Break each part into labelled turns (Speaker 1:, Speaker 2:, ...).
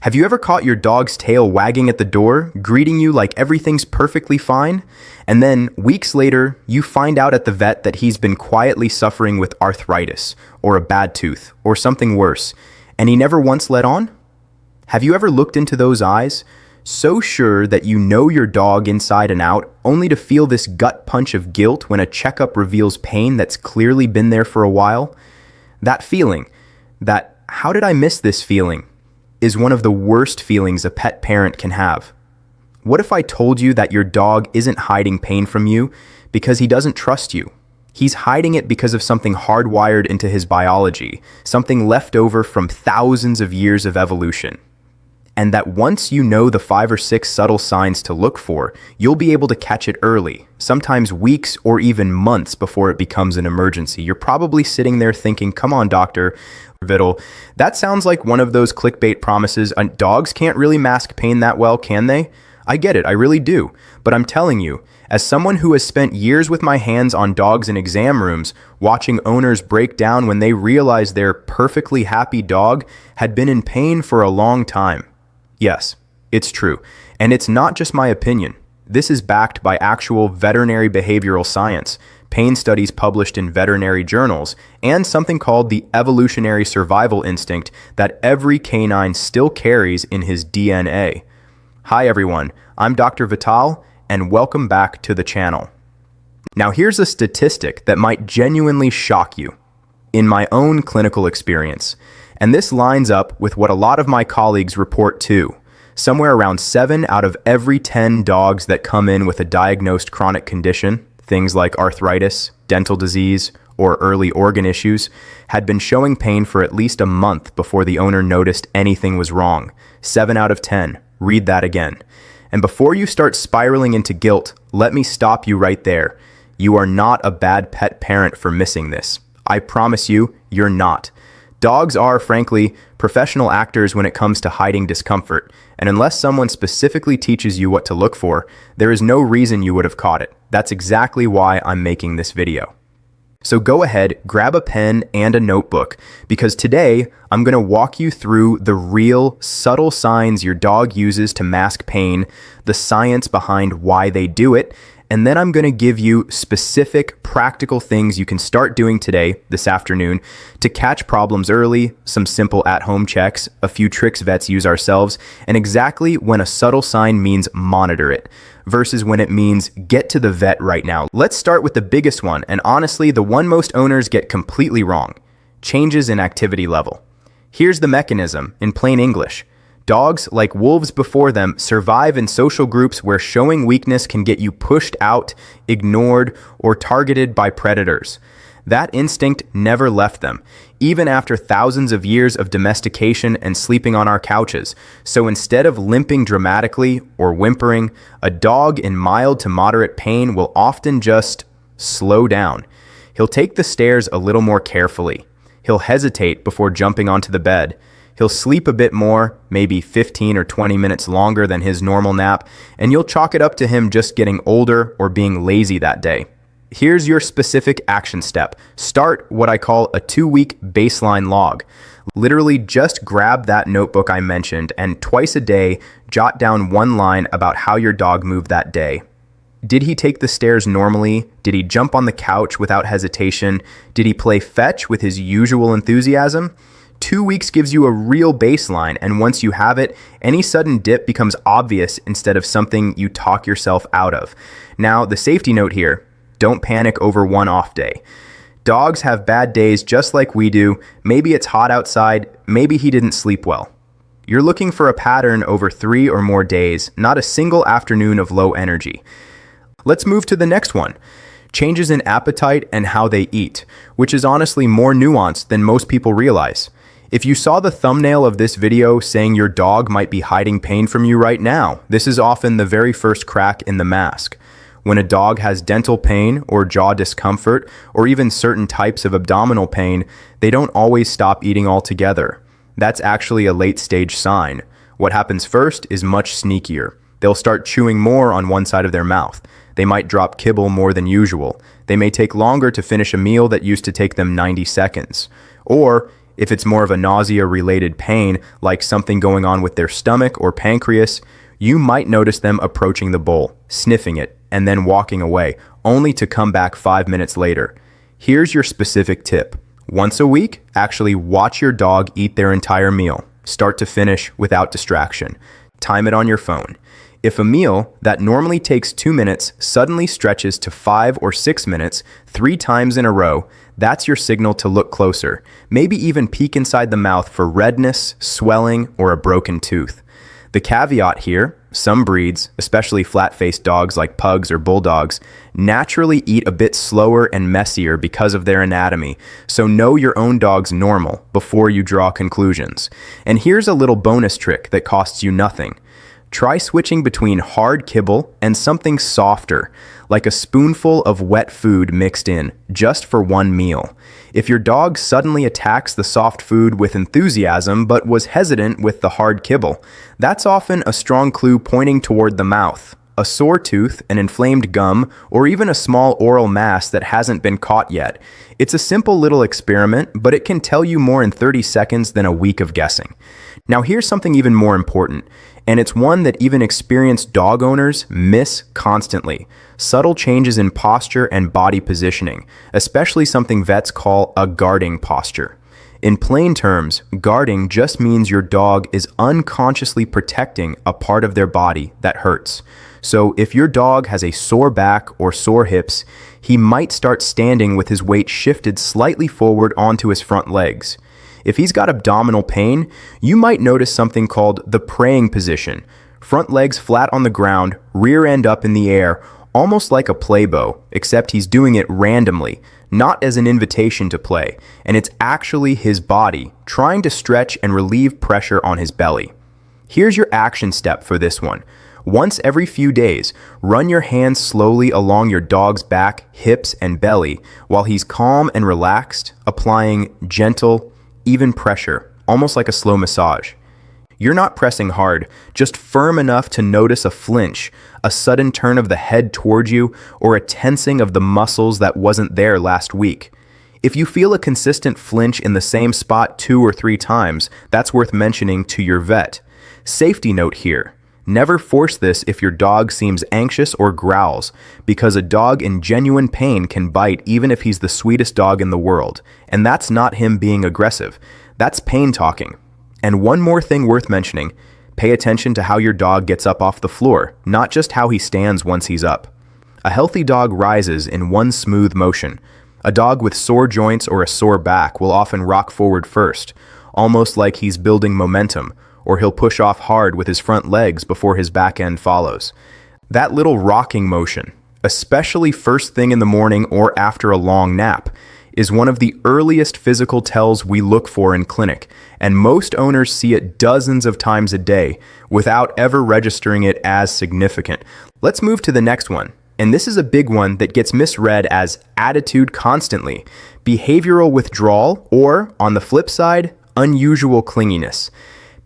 Speaker 1: Have you ever caught your dog's tail wagging at the door, greeting you like everything's perfectly fine? And then, weeks later, you find out at the vet that he's been quietly suffering with arthritis, or a bad tooth, or something worse, and he never once let on? Have you ever looked into those eyes, so sure that you know your dog inside and out, only to feel this gut punch of guilt when a checkup reveals pain that's clearly been there for a while? That feeling, that "how did I miss this feeling?" is one of the worst feelings a pet parent can have. What if I told you that your dog isn't hiding pain from you because he doesn't trust you? He's hiding it because of something hardwired into his biology, something left over from thousands of years of evolution. And that once you know the 5 or 6 subtle signs to look for, you'll be able to catch it early, sometimes weeks or even months before it becomes an emergency. You're probably sitting there thinking, "Come on, Dr. Vittel, that sounds like one of those clickbait promises. Dogs can't really mask pain that well, can they?" I get it, I really do. But I'm telling you, as someone who has spent years with my hands on dogs in exam rooms, watching owners break down when they realize their perfectly happy dog had been in pain for a long time. Yes, it's true. And it's not just my opinion. This is backed by actual veterinary behavioral science, pain studies published in veterinary journals, and something called the evolutionary survival instinct that every canine still carries in his DNA. Hi everyone, I'm Dr. Vittal, and welcome back to the channel. Now here's a statistic that might genuinely shock you. In my own clinical experience, and this lines up with what a lot of my colleagues report too. Somewhere around 7 out of every 10 dogs that come in with a diagnosed chronic condition, things like arthritis, dental disease, or early organ issues, had been showing pain for at least a month before the owner noticed anything was wrong. 7 out of 10. Read that again. And before you start spiraling into guilt, let me stop you right there. You are not a bad pet parent for missing this. I promise you, you're not. Dogs are, frankly, professional actors when it comes to hiding discomfort, and unless someone specifically teaches you what to look for, there is no reason you would have caught it. That's exactly why I'm making this video. So go ahead, grab a pen and a notebook, because today I'm going to walk you through the real, subtle signs your dog uses to mask pain, the science behind why they do it, and then I'm going to give you specific, practical things you can start doing today, this afternoon, to catch problems early, some simple at-home checks, a few tricks vets use ourselves, and exactly when a subtle sign means monitor it, versus when it means get to the vet right now. Let's start with the biggest one, and honestly, the one most owners get completely wrong: changes in activity level. Here's the mechanism, in plain English. Dogs, like wolves before them, survive in social groups where showing weakness can get you pushed out, ignored, or targeted by predators. That instinct never left them, even after thousands of years of domestication and sleeping on our couches. So instead of limping dramatically or whimpering, a dog in mild to moderate pain will often just slow down. He'll take the stairs a little more carefully. He'll hesitate before jumping onto the bed. He'll sleep a bit more, maybe 15 or 20 minutes longer than his normal nap, and you'll chalk it up to him just getting older or being lazy that day. Here's your specific action step. Start what I call a 2-week baseline log. Literally just grab that notebook I mentioned and twice a day, jot down one line about how your dog moved that day. Did he take the stairs normally? Did he jump on the couch without hesitation? Did he play fetch with his usual enthusiasm? 2 weeks gives you a real baseline, and once you have it, any sudden dip becomes obvious instead of something you talk yourself out of. Now, the safety note here: don't panic over one off day. Dogs have bad days just like we do. Maybe it's hot outside, maybe he didn't sleep well. You're looking for a pattern over 3 or more days, not a single afternoon of low energy. Let's move to the next one. Changes in appetite and how they eat, which is honestly more nuanced than most people realize. If you saw the thumbnail of this video saying your dog might be hiding pain from you right now, this is often the very first crack in the mask. When a dog has dental pain or jaw discomfort, or even certain types of abdominal pain, they don't always stop eating altogether. That's actually a late-stage sign. What happens first is much sneakier. They'll start chewing more on one side of their mouth. They might drop kibble more than usual. They may take longer to finish a meal that used to take them 90 seconds. Or, If it's more of a nausea-related pain, like something going on with their stomach or pancreas, you might notice them approaching the bowl, sniffing it, and then walking away, only to come back 5 minutes later. Here's your specific tip. Once a week, actually watch your dog eat their entire meal, start to finish without distraction. Time it on your phone. If a meal that normally takes 2 minutes suddenly stretches to 5 or 6 minutes 3 times in a row, that's your signal to look closer. Maybe even peek inside the mouth for redness, swelling, or a broken tooth. The caveat here, some breeds, especially flat-faced dogs like pugs or bulldogs, naturally eat a bit slower and messier because of their anatomy, so know your own dog's normal before you draw conclusions. And here's a little bonus trick that costs you nothing. Try switching between hard kibble and something softer, like a spoonful of wet food mixed in, just for one meal. If your dog suddenly attacks the soft food with enthusiasm but was hesitant with the hard kibble, that's often a strong clue pointing toward the mouth. A sore tooth, an inflamed gum, or even a small oral mass that hasn't been caught yet. It's a simple little experiment, but it can tell you more in 30 seconds than a week of guessing. Now here's something even more important, and it's one that even experienced dog owners miss constantly. Subtle changes in posture and body positioning, especially something vets call a guarding posture. In plain terms, guarding just means your dog is unconsciously protecting a part of their body that hurts. So if your dog has a sore back or sore hips, he might start standing with his weight shifted slightly forward onto his front legs. If he's got abdominal pain, you might notice something called the praying position. Front legs flat on the ground, rear end up in the air, almost like a play bow, except he's doing it randomly, not as an invitation to play, and it's actually his body trying to stretch and relieve pressure on his belly. Here's your action step for this one. Once every few days, run your hands slowly along your dog's back, hips, and belly while he's calm and relaxed, applying gentle, even pressure, almost like a slow massage. You're not pressing hard, just firm enough to notice a flinch, a sudden turn of the head toward you, or a tensing of the muscles that wasn't there last week. If you feel a consistent flinch in the same spot 2 or 3 times, that's worth mentioning to your vet. Safety note here. Never force this if your dog seems anxious or growls, because a dog in genuine pain can bite even if he's the sweetest dog in the world. And that's not him being aggressive. That's pain talking. And one more thing worth mentioning, pay attention to how your dog gets up off the floor, not just how he stands once he's up. A healthy dog rises in one smooth motion. A dog with sore joints or a sore back will often rock forward first, almost like he's building momentum, or he'll push off hard with his front legs before his back end follows. That little rocking motion, especially first thing in the morning or after a long nap, is one of the earliest physical tells we look for in clinic, and most owners see it dozens of times a day without ever registering it as significant. Let's move to the next one, and this is a big one that gets misread as attitude constantly, behavioral withdrawal, or, on the flip side, unusual clinginess.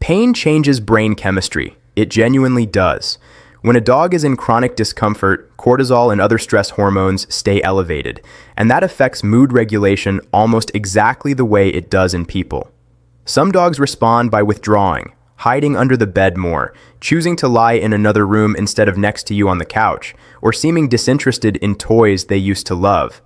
Speaker 1: Pain changes brain chemistry. It genuinely does. When a dog is in chronic discomfort, cortisol and other stress hormones stay elevated, and that affects mood regulation almost exactly the way it does in people. Some dogs respond by withdrawing, hiding under the bed more, choosing to lie in another room instead of next to you on the couch, or seeming disinterested in toys they used to love.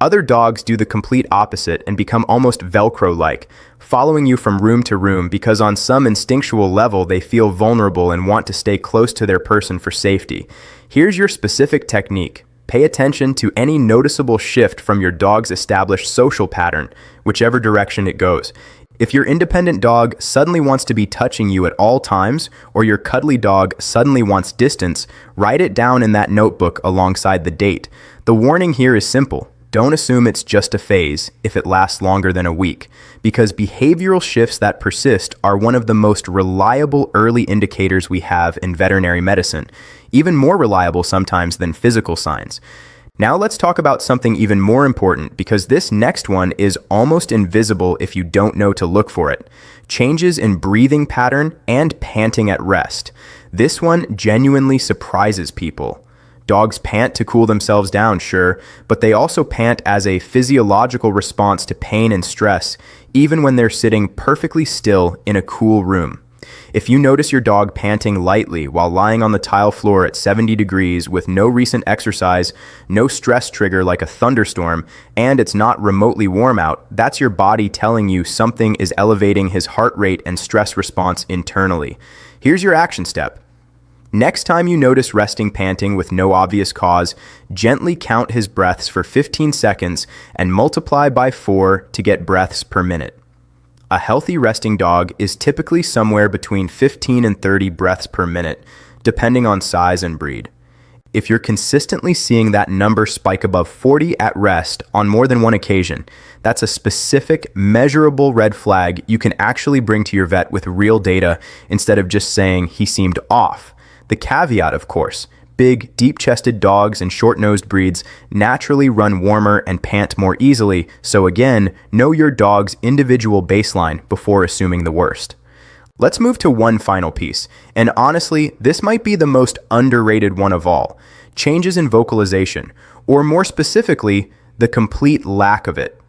Speaker 1: Other dogs do the complete opposite and become almost Velcro-like, following you from room to room because on some instinctual level they feel vulnerable and want to stay close to their person for safety. Here's your specific technique. Pay attention to any noticeable shift from your dog's established social pattern, whichever direction it goes. If your independent dog suddenly wants to be touching you at all times, or your cuddly dog suddenly wants distance, write it down in that notebook alongside the date. The warning here is simple. Don't assume it's just a phase if it lasts longer than a week, because behavioral shifts that persist are one of the most reliable early indicators we have in veterinary medicine, even more reliable sometimes than physical signs. Now let's talk about something even more important, because this next one is almost invisible if you don't know to look for it. Changes in breathing pattern and panting at rest. This one genuinely surprises people. Dogs pant to cool themselves down, sure, but they also pant as a physiological response to pain and stress, even when they're sitting perfectly still in a cool room. If you notice your dog panting lightly while lying on the tile floor at 70 degrees with no recent exercise, no stress trigger like a thunderstorm, and it's not remotely warm out, that's your body telling you something is elevating his heart rate and stress response internally. Here's your action step. Next time you notice resting panting with no obvious cause, gently count his breaths for 15 seconds and multiply by 4 to get breaths per minute. A healthy resting dog is typically somewhere between 15 and 30 breaths per minute, depending on size and breed. If you're consistently seeing that number spike above 40 at rest on more than one occasion, that's a specific, measurable red flag you can actually bring to your vet with real data instead of just saying he seemed off. The caveat, of course, big, deep-chested dogs and short-nosed breeds naturally run warmer and pant more easily, so again, know your dog's individual baseline before assuming the worst. Let's move to one final piece, and honestly, this might be the most underrated one of all: changes in vocalization, or more specifically, the complete lack of it.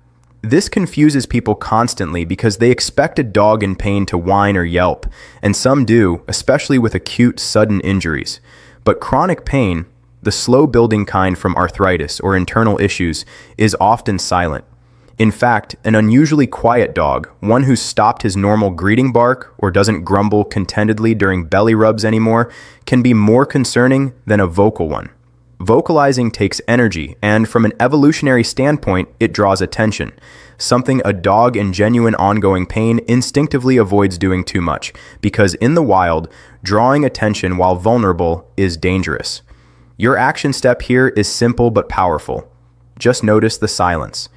Speaker 1: This confuses people constantly because they expect a dog in pain to whine or yelp, and some do, especially with acute, sudden injuries. But chronic pain, the slow-building kind from arthritis or internal issues, is often silent. In fact, an unusually quiet dog, one who's stopped his normal greeting bark or doesn't grumble contentedly during belly rubs anymore, can be more concerning than a vocal one. Vocalizing takes energy, and from an evolutionary standpoint, it draws attention, something a dog in genuine ongoing pain instinctively avoids doing too much, because in the wild, drawing attention while vulnerable is dangerous. Your action step here is simple but powerful. Just notice the silence.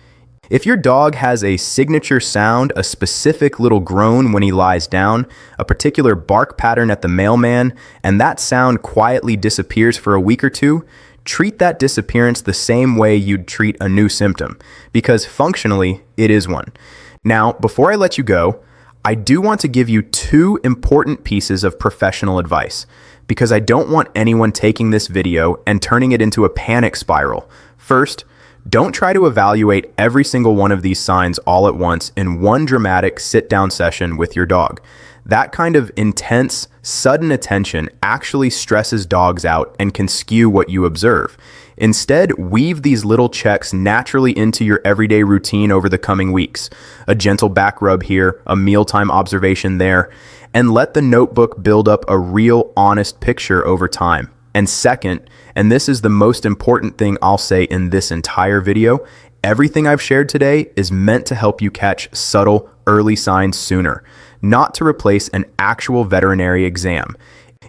Speaker 1: If your dog has a signature sound, a specific little groan when he lies down, a particular bark pattern at the mailman, and that sound quietly disappears for a week or two, treat that disappearance the same way you'd treat a new symptom, because functionally, it is one. Now, before I let you go, I do want to give you two important pieces of professional advice, because I don't want anyone taking this video and turning it into a panic spiral. First, don't try to evaluate every single one of these signs all at once in one dramatic sit-down session with your dog. That kind of intense, sudden attention actually stresses dogs out and can skew what you observe. Instead, weave these little checks naturally into your everyday routine over the coming weeks. A gentle back rub here, a mealtime observation there, and let the notebook build up a real, honest picture over time. And second, and this is the most important thing I'll say in this entire video, everything I've shared today is meant to help you catch subtle, early signs sooner, not to replace an actual veterinary exam.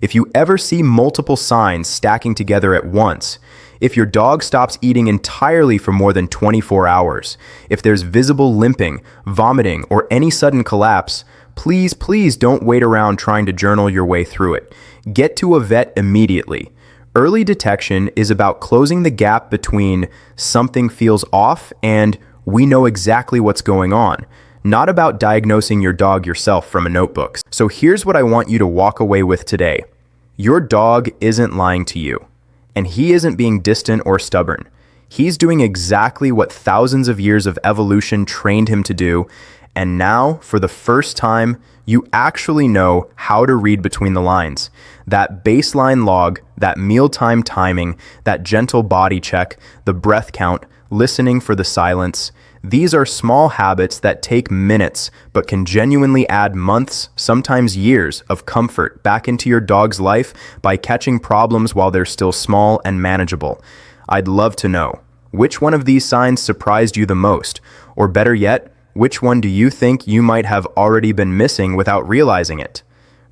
Speaker 1: If you ever see multiple signs stacking together at once, if your dog stops eating entirely for more than 24 hours, if there's visible limping, vomiting, or any sudden collapse, please don't wait around trying to journal your way through it. Get to a vet immediately. Early detection is about closing the gap between something feels off and we know exactly what's going on, not about diagnosing your dog yourself from a notebook. So here's what I want you to walk away with today. Your dog isn't lying to you, and he isn't being distant or stubborn. He's doing exactly what thousands of years of evolution trained him to do, and now, for the first time, you actually know how to read between the lines. That baseline log, that mealtime timing, that gentle body check, the breath count, listening for the silence. These are small habits that take minutes, but can genuinely add months, sometimes years, of comfort back into your dog's life by catching problems while they're still small and manageable. I'd love to know, which one of these signs surprised you the most? Or better yet, which one do you think you might have already been missing without realizing it?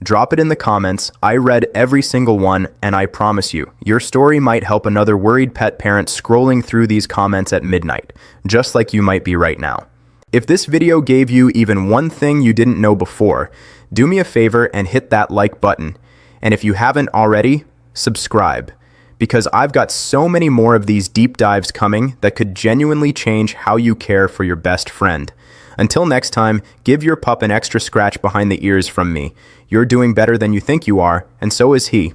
Speaker 1: Drop it in the comments. I read every single one, and I promise you, your story might help another worried pet parent scrolling through these comments at midnight, just like you might be right now. If this video gave you even one thing you didn't know before, do me a favor and hit that like button. And if you haven't already, subscribe, because I've got so many more of these deep dives coming that could genuinely change how you care for your best friend. Until next time, give your pup an extra scratch behind the ears from me. You're doing better than you think you are, and so is he.